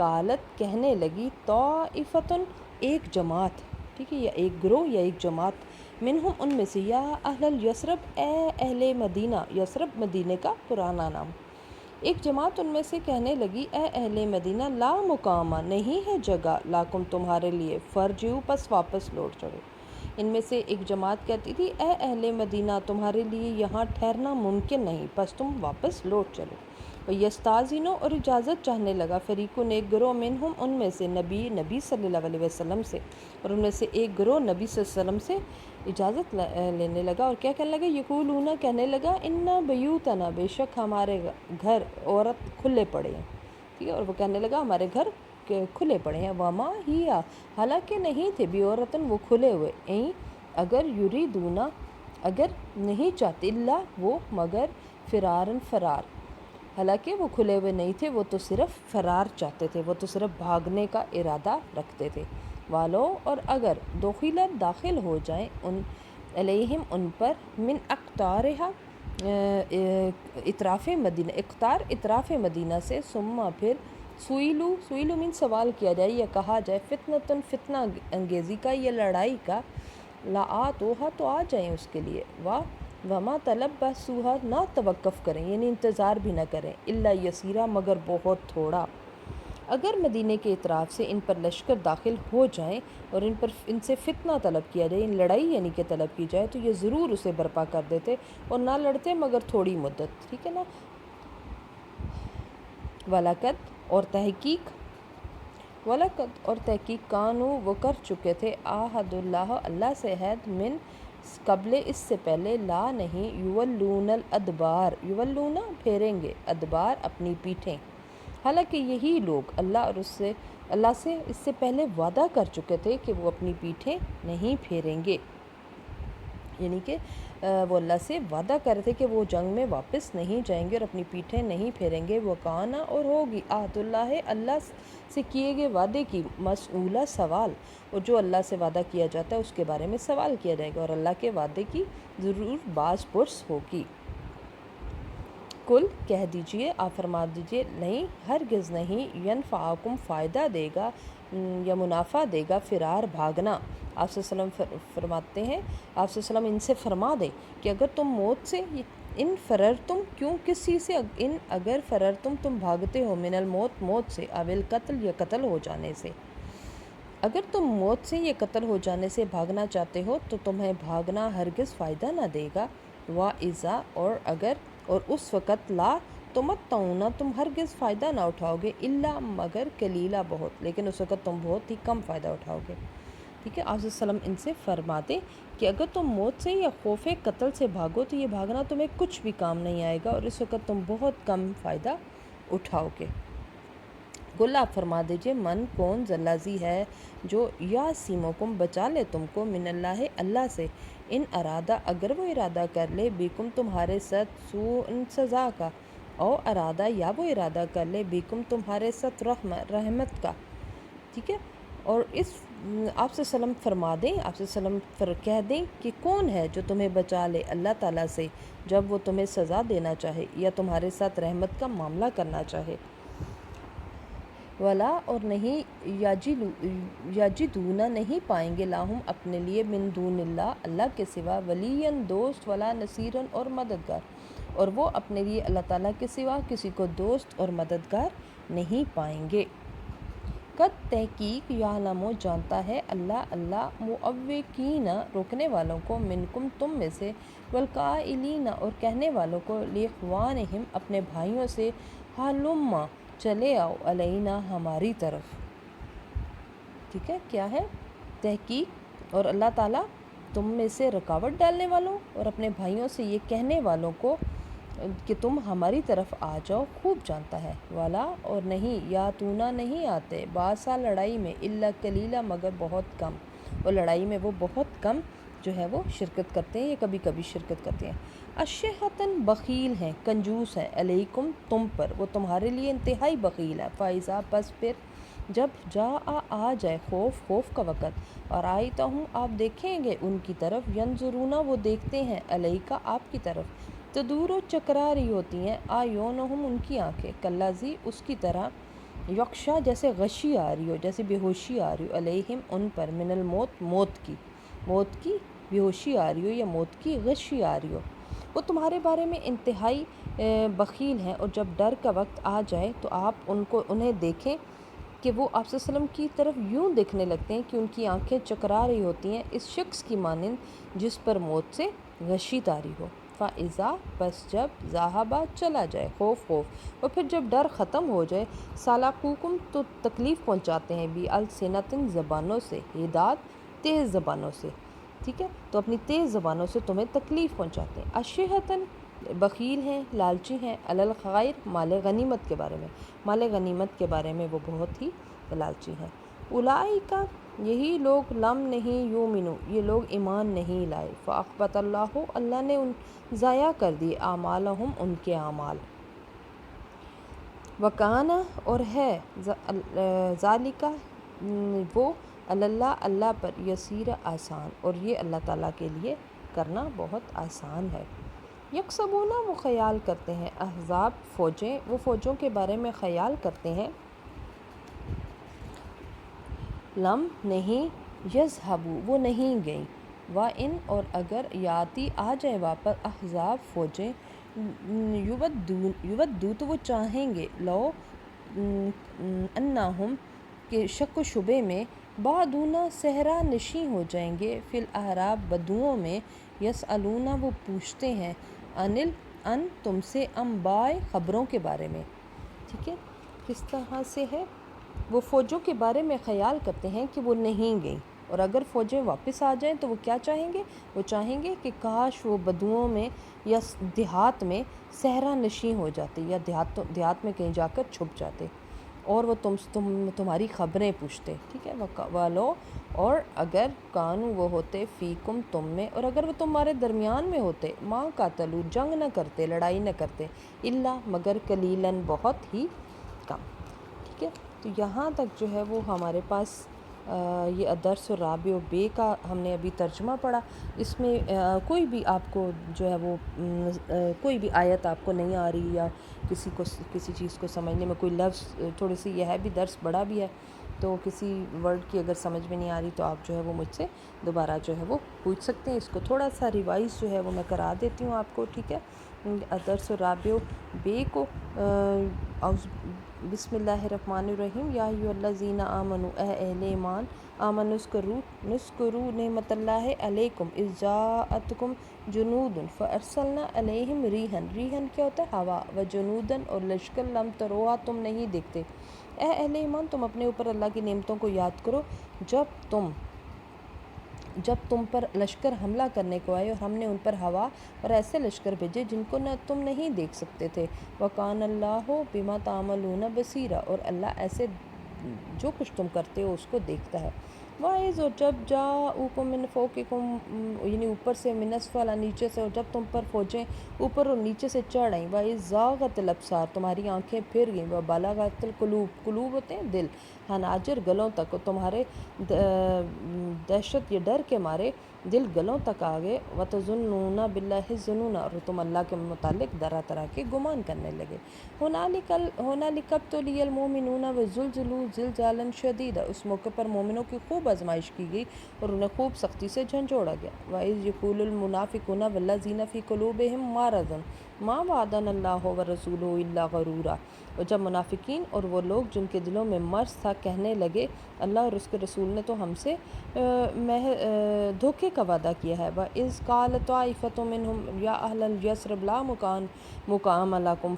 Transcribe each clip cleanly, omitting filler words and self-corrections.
قالت کہنے لگی طائفتن ایک جماعت، ٹھیک ہے، یا ایک گروہ یا ایک جماعت، منہم ان میں سے، یا اہل یثرب اے اہل مدینہ، یثرب مدینے کا پرانا نام، ایک جماعت ان میں سے کہنے لگی اے اہل مدینہ لا مقامہ نہیں ہے جگہ لاکم تمہارے لیے، فرجعو پس واپس لوٹ چڑھو۔ ان میں سے ایک جماعت کہتی تھی اے اہل مدینہ تمہارے لیے یہاں ٹھہرنا ممکن نہیں، پس تم واپس لوٹ چلو۔ یستاذینو اور اجازت چاہنے لگا فریقن ایک گروہ منہم ان میں سے نبی صلی اللہ علیہ وسلم سے، اور ان میں سے ایک گروہ نبی صلی اللہ علیہ وسلم سے اجازت لینے لگا، اور کیا کہنے لگا، یقولون کہنے لگا انا بیوتنا بے شک ہمارے گھر عورت کھلے پڑے ہیں، ٹھیک ہے، اور وہ کہنے لگا ہمارے گھر کھلے پڑے ہیں، وما ہیا حالانکہ نہیں تھے بھی عورتن وہ کھلے ہوئے، اگر یریدونا اگر نہیں چاہتے، اللہ وہ مگر فرارن فرار، حالانکہ وہ کھلے ہوئے نہیں تھے، وہ تو صرف فرار چاہتے تھے، وہ تو صرف بھاگنے کا ارادہ رکھتے تھے، والو اور اگر دخیلت داخل ہو جائیں ان علیہم ان پر، من اقطارہا اطراف مدینہ، اقطار اطراف مدینہ سے، ثم پھر سوئلو من سوال کیا جائے یا کہا جائے، فتنتن فتنہ انگیزی کا یا لڑائی کا، لآتوہا تو آ جائیں اس کے لیے، وما تلبسوہا نہ توقف کریں یعنی انتظار بھی نہ کریں، الا یسیرا مگر بہت تھوڑا، اگر مدینے کے اطراف سے ان پر لشکر داخل ہو جائیں اور ان سے فتنہ طلب کیا جائے، لڑائی یعنی کہ طلب کی جائے، تو یہ ضرور اسے برپا کر دیتے اور نہ لڑتے مگر تھوڑی مدت، ٹھیک ہے نا۔ وَلَقَدْ کانوا وہ کر چکے تھے، عہد اللہ سے عہد، من قبل اس سے پہلے، لا نہیں، یولون الادبار یولون پھیریں گے، ادبار اپنی پیٹھیں، حالانکہ یہی لوگ اللہ سے اس سے پہلے وعدہ کر چکے تھے کہ وہ اپنی پیٹھیں نہیں پھیریں گے، یعنی کہ وہ اللہ سے وعدہ کر رہے تھے کہ وہ جنگ میں واپس نہیں جائیں گے اور اپنی پیٹھیں نہیں پھیریں گے، وہ کانا اور ہوگی عہد اللہ سے کیے گئے وعدے کی مسئولہ سوال، اور جو اللہ سے وعدہ کیا جاتا ہے اس کے بارے میں سوال کیا جائے گا، اور اللہ کے وعدے کی ضرور باز پرس ہوگی۔ کل کہہ دیجئے، آپ فرما دیجئے، نہیں ہرگز نہیں، ینفعکم فائدہ دے گا یا منافع دے گا، فرار بھاگنا، آپ صلی اللہ علیہ وسلم فرماتے ہیں، آپ صلی اللہ علیہ وسلم ان سے فرما دیں کہ اگر تم موت سے، ان فررتم کیوں کس چیز سے، ان اگر فررتم تم بھاگتے ہو، من الموت موت سے، اول قتل یا قتل ہو جانے سے، اگر تم موت سے یا قتل ہو جانے سے بھاگنا چاہتے ہو تو تمہیں بھاگنا ہرگز فائدہ نہ دے گا، وَإِذَا اور اس وقت، لا تمتعون تم ہرگز فائدہ نہ اٹھاؤ گے، الا مگر قلیلا بہت، لیکن اس وقت تم بہت ہی کم فائدہ اٹھاؤ گے، ٹھیک ہے۔ آپ صلی اللہ علیہ وسلم ان سے فرما دیں کہ اگر تم موت سے یا خوف قتل سے بھاگو تو یہ بھاگنا تمہیں کچھ بھی کام نہیں آئے گا، اور اس وقت تم بہت کم فائدہ اٹھاؤ گے۔ قل آپ فرما دیجئے، من کون ذلازی ہے جو یعصمکم بچا لے تم کو، من اللہ اللہ سے، ان ارادہ اگر وہ ارادہ کر لے، بیکم تمہارے ساتھ سوء سزا کا، او ارادہ یا وہ ارادہ کر لے، بیکم تمہارے ساتھ رحمت کا، ٹھیک ہے۔ اور اس آپ سے وسلم فرما دیں، آپ سے وسلم کہہ دیں کہ کون ہے جو تمہیں بچا لے اللہ تعالیٰ سے جب وہ تمہیں سزا دینا چاہے یا تمہارے ساتھ رحمت کا معاملہ کرنا چاہے، ولا اور نہیں، یجدون نہیں پائیں گے، لاہم اپنے لیے، من دون اللہ کے سوا، ولیًا دوست، ولا نصیرًا اور مددگار، اور وہ اپنے لیے اللہ تعالیٰ کے سوا کسی کو دوست اور مددگار نہیں پائیں گے۔ قد تحقیق، یعلم جانتا ہے، اللہ معوقین روکنے والوں کو، منکم تم میں سے، والقائلین اور کہنے والوں کو، لاخوانہم اپنے بھائیوں سے، ہلم چلے آؤ، علینا ہماری طرف، ٹھیک ہے۔ کیا ہے تحقیق، اور اللہ تعالیٰ تم میں سے رکاوٹ ڈالنے والوں اور اپنے بھائیوں سے یہ کہنے والوں کو کہ تم ہماری طرف آ جاؤ خوب جانتا ہے، والا اور نہیں، یا تونا نہیں آتے، باسا لڑائی میں، الا قلیلا مگر بہت کم، اور لڑائی میں وہ بہت کم جو ہے وہ شرکت کرتے ہیں یا کبھی کبھی شرکت کرتے ہیں، اشحتاً بخیل ہیں، کنجوس ہیں، علیکم تم پر، وہ تمہارے لیے انتہائی بخیل ہے، فائزہ پس پھر جب آ جائے خوف کا وقت، اور آئیتا ہوں آپ دیکھیں گے ان کی طرف، ینظرون وہ دیکھتے ہیں، علیکا آپ کی طرف، تدور و چکرا رہی ہوتی ہیں، آیونہم ان کی آنکھیں، کالذی اس کی طرح، یکشا جیسے غشی آ رہی ہو، جیسے بے ہوشی آ رہی ہو، علیہم ان پر، من الموت موت کی بے ہوشی آ رہی ہو یا موت کی غشی آ رہی ہو۔ وہ تمہارے بارے میں انتہائی بخیل ہیں، اور جب ڈر کا وقت آ جائے تو آپ انہیں دیکھیں کہ وہ آپ صلی اللہ علیہ وسلم کی طرف یوں دیکھنے لگتے ہیں کہ ان کی آنکھیں چکرا رہی ہوتی ہیں، اس شخص کی مانند جس پر موت سے غشی طاری ہو۔ فَإِذَا پس جب ذَهَبَ چلا جائے خوف، اور پھر جب ڈر ختم ہو جائے، سَلَقُوكُم تو تکلیف پہنچاتے ہیں، بِأَلْسِنَةٍ زبانوں سے، ہدات تیز زبانوں سے، ٹھیک ہے، تو اپنی تیز زبانوں سے تمہیں تکلیف پہنچاتے ہیں۔ اشہتاً بخیل ہیں، لالچی ہیں، علی الخیر مال غنیمت کے بارے میں، مال غنیمت کے بارے میں وہ بہت ہی لالچی ہیں۔ اولئک یہی لوگ لم نہیں یؤمنو یہ لوگ ایمان نہیں لائے، فاحبط اللہ اللہ نے ضائع کر دیے اعمالہم ان کے اعمال، وکان اور ہے ذالک وہ اللہ اللہ پر یسیر آسان، اور یہ اللہ تعالیٰ کے لیے کرنا بہت آسان ہے۔ یکسبون وہ خیال کرتے ہیں، احزاب فوجیں وہ فوجوں کے بارے میں خیال کرتے ہیں، لم نہیں یذہبوا وہ نہیں گئیں، وَإِنْ اور اگر یاتی آ جائے واپس احزاب فوجیں، یودو تو وہ چاہیں گے، لو انہم کہ شک و شبے میں، بعدونا صحرا نشیں ہو جائیں گے، فی الاحراب بدوؤں میں، یسألونا وہ پوچھتے ہیں، ان تم سے، انباء خبروں کے بارے میں، ٹھیک ہے، کس طرح سے ہے، وہ فوجوں کے بارے میں خیال کرتے ہیں کہ وہ نہیں گئیں، اور اگر فوجیں واپس آ جائیں تو وہ کیا چاہیں گے، وہ چاہیں گے کہ کاش وہ بدوؤں میں یا دیہات میں صحرا نشیں ہو جاتے، یا دیہات میں کہیں جا کر چھپ جاتے، اور وہ تمہاری خبریں پوچھتے، ٹھیک ہے، والو اور اگر کانو وہ ہوتے فیکم تم میں، اور اگر وہ تمہارے درمیان میں ہوتے، ما قاتلو جنگ نہ کرتے، لڑائی نہ کرتے، الا مگر قلیلاً بہت ہی کم، ٹھیک ہے۔ تو یہاں تک جو ہے وہ ہمارے پاس یہ الدرس الرابع بے کا ہم نے ابھی ترجمہ پڑھا۔ اس میں کوئی بھی آپ کو جو ہے وہ کوئی بھی آیت آپ کو نہیں آ رہی، یا کسی چیز کو سمجھنے میں کوئی لفظ تھوڑی سی، یہ ہے بھی درس بڑا بھی ہے، تو کسی ورڈ کی اگر سمجھ میں نہیں آ رہی تو آپ جو ہے وہ مجھ سے دوبارہ جو ہے وہ پوچھ سکتے ہیں، اس کو تھوڑا سا ریوائز جو ہے وہ میں کرا دیتی ہوں آپ کو، ٹھیک ہے۔ الدرس الرابع بے کو بسم اللہ الرحمن الرحیم، یا ایھا الذین آمنوا اے اہل ایمان، آمنوا اذکروا نعمت اللہ علیکم اذ جاءتکم جنود فارسلنا علیہم ریحا، ریحا کیا ہوتا ہے، ہوا، وجنودا اور لشکر، لم تروہا تم نہیں دیکھتے، اے اہل ایمان تم اپنے اوپر اللہ کی نعمتوں کو یاد کرو جب تم پر لشکر حملہ کرنے کو آئے، اور ہم نے ان پر ہوا اور ایسے لشکر بھیجے جن کو نہ تم نہیں دیکھ سکتے تھے، وَكَانَ اللَّهُ بِمَا تَعْمَلُونَ بَصِيرًا اور اللہ ایسے جو کچھ تم کرتے ہو اس کو دیکھتا ہے۔ وَإِذْ اور جب جاءوكم من فوقكم یعنی اوپر سے، من اسفل نیچے سے، اور جب تم پر فوجیں اوپر اور نیچے سے چڑھ آئیں، وَإِذْ زَاغَتِ الْأَبْصَارُ تمہاری آنکھیں پھر گئیں، وَبَلَغَتِ الْقُلُوبُ قلوب ہوتے ہیں دل، حناجر گلوں تک، اور تمہارے دہشت یا ڈر کے مارے دل گلوں تک آ گئے، وَتَظُنُّونَ بِاللَّهِ الظُّنُونَ اور تم اللہ کے متعلق طرح طرح کے گمان کرنے لگے۔ هُنَالِكَ ابْتُلِيَ الْمُؤْمِنُونَ وَزُلْزِلُوا زِلْزَالًا شَدِيدًا اس موقع پر مومنوں کی خوب آزمائش کی گئی اور انہیں خوب سختی سے جھنجھوڑا گیا۔ وَإِذْ يَقُولُ الْمُنَافِقُونَ وَالَّذِينَ فِي قُلُوبِهِم مَّرَضٌ مَّا وَعَدَنَا اللَّهُ وَرَسُولُهُ إِلَّا غَرُورًا اور جب منافقین اور وہ لوگ جن کے دلوں میں مرض تھا کہنے لگے، اللہ اور اس کے رسول نے تو ہم سے دھوکے کا وعدہ کیا ہے۔ وَإِذْ قَالَتْ طَائِفَةٌ مِّنْهُمْ يَا أَهْلَ الْيَثْرِبَ لَا مُقَامَ لَكُمْ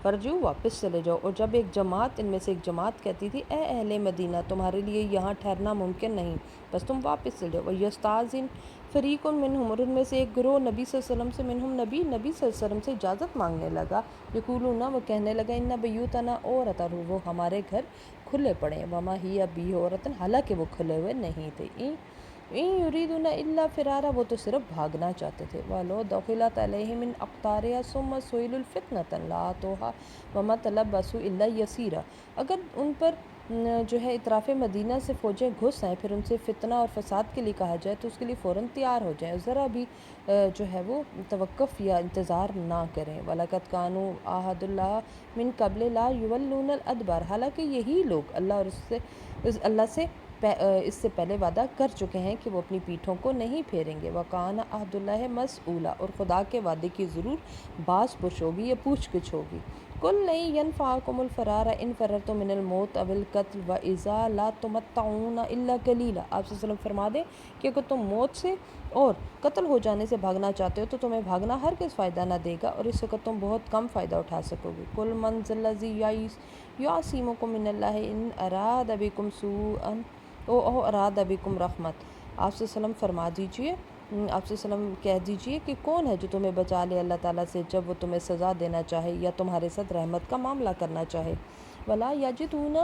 فارجعوا واپس چلے جاؤ، اور جب ایک جماعت ان میں سے ایک جماعت کہتی تھی، اے اہل مدینہ تمہارے لیے یہاں ٹھہرنا ممکن نہیں، بس تم واپس چلے جاؤ، وَيَسْتَأْذِنُ فَرِيقٌ مِّنْهُمْ اور ان میں سے ایک گروہ نبی صلی اللہ علیہ وسلم سے، نبی صلی اللہ علیہ وسلم سے اجازت مانگنے لگا، یقولون وہ کہنے لگا، ان بیوتنا عورۃ وہ ہمارے گھر کھلے پڑے ہیں، وما ہی بعورۃ حالانکہ وہ کھلے ہوئے نہیں تھے، ان یریدون الا فرارا وہ تو صرف بھاگنا چاہتے تھے، ولو دخلت علیہم من اقطارها ثم سئلوا الفتنة لآتوها وما تلبثوا الا یسیرا اگر ان پر جو ہے اطراف مدینہ سے فوجیں گھس آئیں، پھر ان سے فتنہ اور فساد کے لیے کہا جائے تو اس کے لیے فوراً تیار ہو جائیں، ذرا بھی جو ہے وہ توقف یا انتظار نہ کریں۔ وَلَقَدْ كَانُوا عَاهَدُ اللَّهِ مِن قَبْلِ لَا يُوَلُّونَ الْأَدْبَارَ، حالانکہ یہی لوگ اللہ سے اس سے پہلے وعدہ کر چکے ہیں کہ وہ اپنی پیٹھوں کو نہیں پھیریں گے۔ وَقَانَ عَهْدُ اللَّهِ مَسْئُولًا، اور خدا کے وعدے کی ضرور باز پرس ہوگی یا پوچھ گچھ ہوگی۔ قُلْ لَن يَنْفَعَكُمُ الْفِرَارُ إِنْ فَرَرْتُم مِّنَ الْمَوْتِ أَوِ الْقَتْلِ وَإِذًا لَا تُمَتَّعُونَ إِلَّا قَلِيلًا، آپ صلی اللہ علیہ وسلم فرما دیں کہ اگر تم موت سے اور قتل ہو جانے سے بھاگنا چاہتے ہو تو تمہیں بھاگنا ہرگز فائدہ نہ دے گا، اور اس وقت تم بہت کم فائدہ اٹھا سکو گے۔ قُلْ مَنْ ذَا الَّذِي يَعْصِمُكُم مِّنَ اللَّهِ إِنْ أَرَادَ بِكُمْ سُوءًا أَوْ أَرَادَ بِكُمْ رَحْمَةً، آپ صلی اللہ علیہ وسلم فرما دیجئے، آپ صلی اللہ علیہ وسلم کہہ دیجئے کہ کون ہے جو تمہیں بچا لے اللہ تعالیٰ سے جب وہ تمہیں سزا دینا چاہے یا تمہارے ساتھ رحمت کا معاملہ کرنا چاہے۔ وَلَا يَجِدُونَ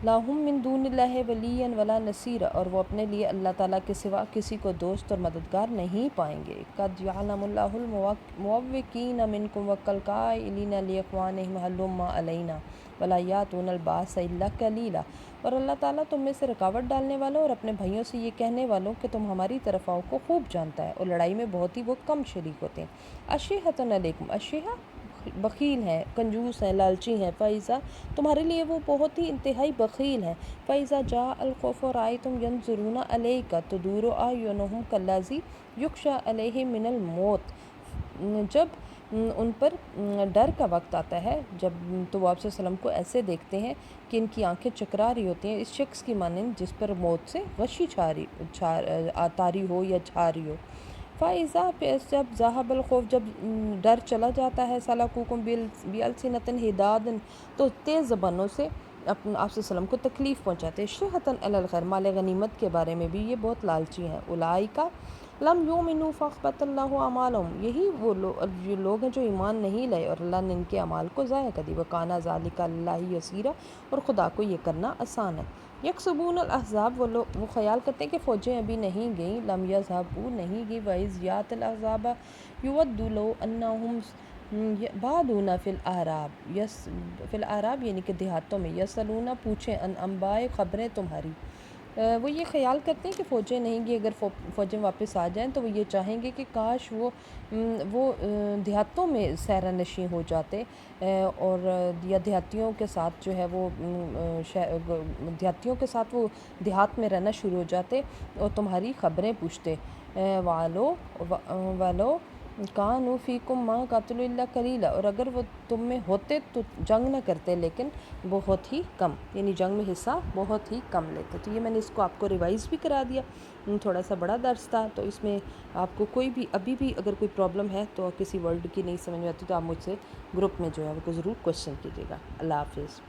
لَهُم مِّن دُونِ اللَّهِ وَلِيًّا وَلَا نَصِيرًا، اور وہ اپنے لیے اللہ تعالیٰ کے سوا کسی کو دوست اور مددگار نہیں پائیں گے۔ قَدْ يَعْلَمُ اللَّهُ الْمُعَوِّقِينَ مِنكُمْ وَالْقَائِلِينَ لِإِخْوَانِهِمْ هَلُمَّ إِلَيْنَا وَلَا يَأْتُونَ الْبَأْسَ إِلَّا قَلِيلًا، اور اللہ تعالیٰ تم میں سے رکاوٹ ڈالنے والوں اور اپنے بھائیوں سے یہ کہنے والوں کہ تم ہماری طرف آؤ کو خوب جانتا ہے، اور لڑائی میں بہت ہی وہ کم شریک ہوتے ہیں۔ اشیحۃ علیکم، اشیحہ بخیل ہیں، کنجوس ہیں، لالچی ہیں، فائزہ تمہارے لیے وہ بہت ہی انتہائی بخیل ہیں۔ فَإِذَا جَاءَ الْخَوْفُ رَأَيْتَهُمْ يَنْظُرُونَ إِلَيْكَ تَدُورُ أَعْيُنُهُمْ كَالَّذِي يُغْشَىٰ عَلَيْهِ مِنَ الْمَوْتِ، جب ان پر ڈر کا وقت آتا ہے، جب تو وہ آپ صلی اللہ علیہ وسلم کو ایسے دیکھتے ہیں کہ ان کی آنکھیں چکرا رہی ہوتی ہیں، اس شخص کی مانند جس پر موت سے غشی طاری ہو یا چھا رہی ہو۔ فَإِذَا، جب ذَهَبَ الْخَوْفُ، جب ڈر چلا جاتا ہے، سَلَكُوكُم بِأَلْسِنَةٍ حِدَادٍ، تو تیز زبانوں سے آپ صلی اللہ علیہ وسلم کو تکلیف پہنچاتے ہیں۔ شِحَةً عَلَى الْخَيْرِ، مال غنیمت کے بارے میں بھی یہ بہت لالچی ہیں۔ أُولَٰئِكَ لَمْ يُؤْمِنُوا فَأَحْبَطَ اللَّهُ أَعْمَالَهُمْ، یہی وہ لوگ ہیں جو ایمان نہیں لائے اور اللہ نے ان کے اعمال کو ضائع کر دی۔ وَكَانَ ذَلِكَ عَلَى اللَّهِ يَسِيرًا، اور خدا کو یہ کرنا آسان ہے۔ یکسبون الاحزاب، وہ خیال کرتے ہیں کہ فوجیں ابھی نہیں گئیں، لم یذهبوا، نہیں گئی، وَإِذْ یَأْتِ الْأَحْزَابَ یودوا لَوْ أَنَّهُمْ بَادُونَ فِی الْأَعْرَابِ، یعنی کہ دیہاتوں میں، یسألون، پوچھیں، عن انباء، خبریں تمہاری۔ وہ یہ خیال کرتے ہیں کہ فوجیں نہیں گئی، اگر فوجیں واپس آ جائیں تو وہ یہ چاہیں گے کہ کاش وہ دیہاتوں میں سیرا نشیں ہو جاتے، اور یا دیہاتیوں کے ساتھ جو ہے وہ دیہاتیوں کے ساتھ وہ دیہات میں رہنا شروع ہو جاتے اور تمہاری خبریں پوچھتے۔ وَلَوْ كَانُوا فِيكُم مَا قَاتَلُوا إِلَّا قَلِيلًا، اور اگر وہ تم میں ہوتے تو جنگ نہ کرتے لیکن بہت ہی کم، یعنی جنگ میں حصہ بہت ہی کم لیتے۔ تو یہ میں نے اس کو آپ کو ریوائز بھی کرا دیا، تھوڑا سا بڑا درس تھا، تو اس میں آپ کو کوئی بھی ابھی بھی اگر کوئی پرابلم ہے تو کسی ورڈ کی نہیں سمجھ میں آتی تو آپ مجھ سے گروپ میں جو ہے وہ ضرور کوشچن کیجیے گا۔ اللہ حافظ۔